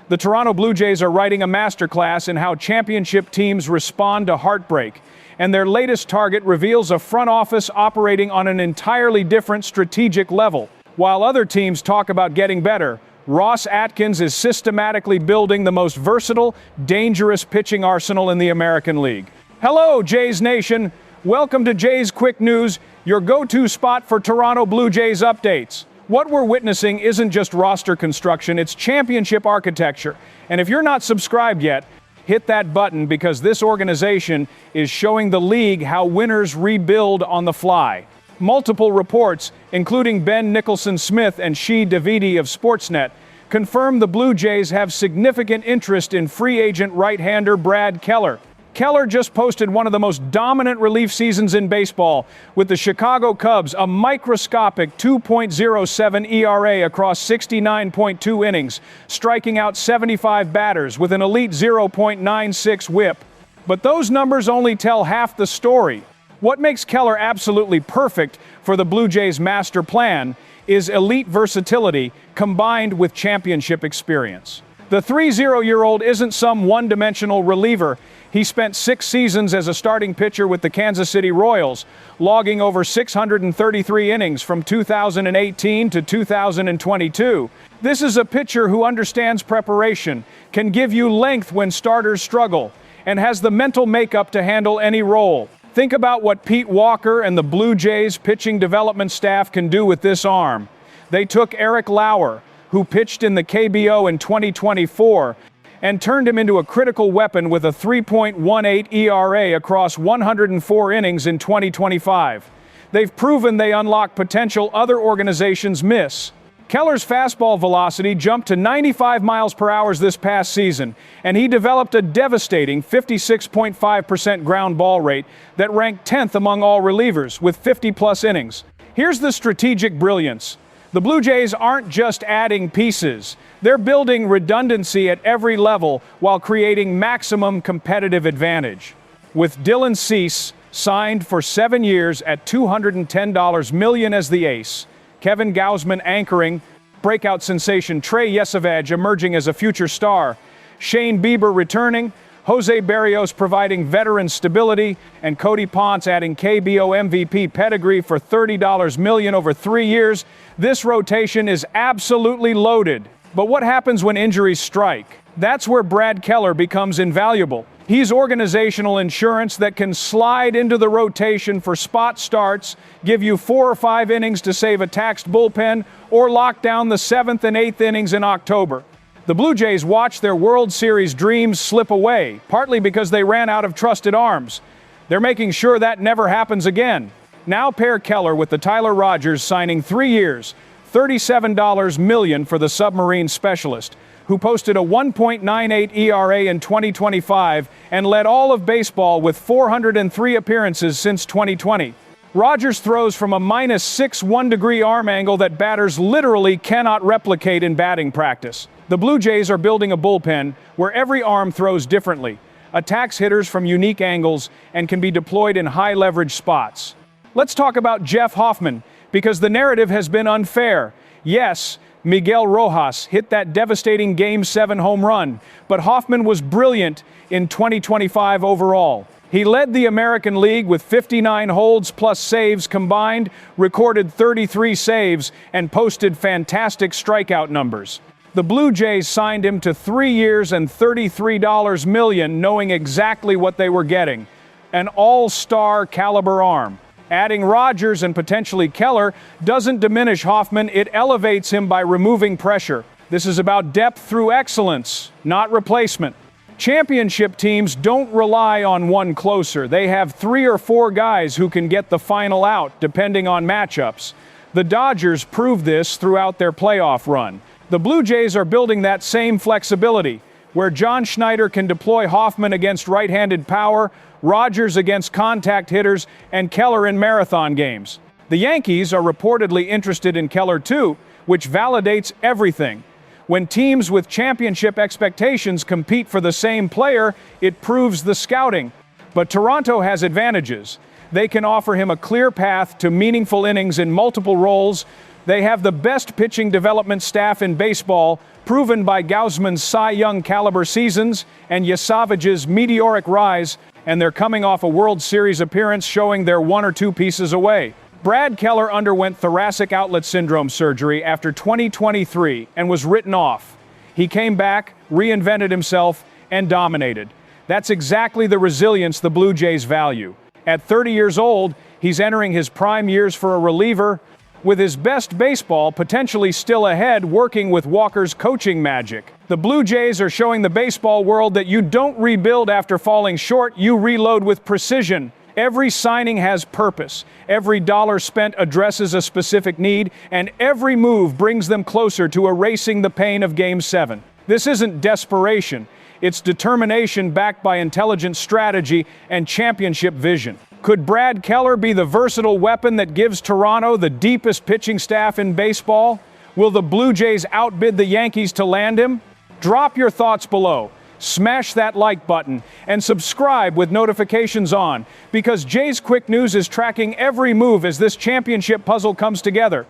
The Toronto Blue Jays are writing a masterclass in how championship teams respond to heartbreak, and their latest target reveals a front office operating on an entirely different strategic level. While other teams talk about getting better, Ross Atkins is systematically building the most versatile, dangerous pitching arsenal in the American League. Hello, Jays Nation. Welcome to Jays Quick News, your go-to spot for Toronto Blue Jays updates. What we're witnessing isn't just roster construction, it's championship architecture. And if you're not subscribed yet, hit that button because this organization is showing the league how winners rebuild on the fly. Multiple reports, including Ben Nicholson-Smith and Shea Davidi of Sportsnet, confirm the Blue Jays have significant interest in free agent right-hander Brad Keller. Keller just posted one of the most dominant relief seasons in baseball, with the Chicago Cubs a microscopic 2.07 ERA across 69.2 innings, striking out 75 batters with an elite 0.96 whip. But those numbers only tell half the story. What makes Keller absolutely perfect for the Blue Jays' master plan is elite versatility combined with championship experience. The 30-year-old isn't some one-dimensional reliever. He spent 6 seasons as a starting pitcher with the Kansas City Royals, logging over 633 innings from 2018 to 2022. This is a pitcher who understands preparation, can give you length when starters struggle, and has the mental makeup to handle any role. Think about what Pete Walker and the Blue Jays pitching development staff can do with this arm. They took Eric Lauer, who pitched in the KBO in 2024, and turned him into a critical weapon with a 3.18 ERA across 104 innings in 2025. They've proven they unlock potential other organizations miss. Keller's fastball velocity jumped to 95 miles per hour this past season, and he developed a devastating 56.5% ground ball rate that ranked 10th among all relievers with 50-plus innings. Here's the strategic brilliance. The Blue Jays aren't just adding pieces. They're building redundancy at every level while creating maximum competitive advantage. With Dylan Cease signed for 7 years at $210 million as the ace, Kevin Gausman anchoring, breakout sensation Trey Yesavage emerging as a future star, Shane Bieber returning, Jose Barrios providing veteran stability, and Cody Ponce adding KBO MVP pedigree for $30 million over 3 years, this rotation is absolutely loaded. But what happens when injuries strike? That's where Brad Keller becomes invaluable. He's organizational insurance that can slide into the rotation for spot starts, give you 4 or 5 innings to save a taxed bullpen, or lock down the 7th and 8th innings in October. The Blue Jays watch their World Series dreams slip away, partly because they ran out of trusted arms. They're making sure that never happens again. Now pair Keller with the Tyler Rogers signing 3 years, $37 million for the submarine specialist, who posted a 1.98 ERA in 2025 and led all of baseball with 403 appearances since 2020. Rogers throws from a -61-degree arm angle that batters literally cannot replicate in batting practice. The Blue Jays are building a bullpen where every arm throws differently, attacks hitters from unique angles, and can be deployed in high-leverage spots. Let's talk about Jeff Hoffman, because the narrative has been unfair. Yes, Miguel Rojas hit that devastating Game 7 home run, but Hoffman was brilliant in 2025 overall. He led the American League with 59 holds plus saves combined, recorded 33 saves, and posted fantastic strikeout numbers. The Blue Jays signed him to 3 years and $33 million, knowing exactly what they were getting. An all-star caliber arm. Adding Rogers and potentially Keller doesn't diminish Hoffman, it elevates him by removing pressure. This is about depth through excellence, not replacement. Championship teams don't rely on one closer. They have 3 or 4 guys who can get the final out, depending on matchups. The Dodgers proved this throughout their playoff run. The Blue Jays are building that same flexibility, where John Schneider can deploy Hoffman against right-handed power, Rogers against contact hitters, and Keller in marathon games. The Yankees are reportedly interested in Keller too, which validates everything. When teams with championship expectations compete for the same player, it proves the scouting. But Toronto has advantages. They can offer him a clear path to meaningful innings in multiple roles, They have the best pitching development staff in baseball, proven by Gausman's Cy Young caliber seasons and Yasavage's meteoric rise, and they're coming off a World Series appearance showing they're one or two pieces away. Brad Keller underwent thoracic outlet syndrome surgery after 2023 and was written off. He came back, reinvented himself, and dominated. That's exactly the resilience the Blue Jays value. At 30 years old, he's entering his prime years for a reliever, with his best baseball potentially still ahead, working with Walker's coaching magic. The Blue Jays are showing the baseball world that you don't rebuild after falling short, you reload with precision. Every signing has purpose, every dollar spent addresses a specific need, and every move brings them closer to erasing the pain of Game 7. This isn't desperation, it's determination backed by intelligent strategy and championship vision. Could Brad Keller be the versatile weapon that gives Toronto the deepest pitching staff in baseball? Will the Blue Jays outbid the Yankees to land him? Drop your thoughts below. Smash that like button and subscribe with notifications on, because Jays Quick News is tracking every move as this championship puzzle comes together.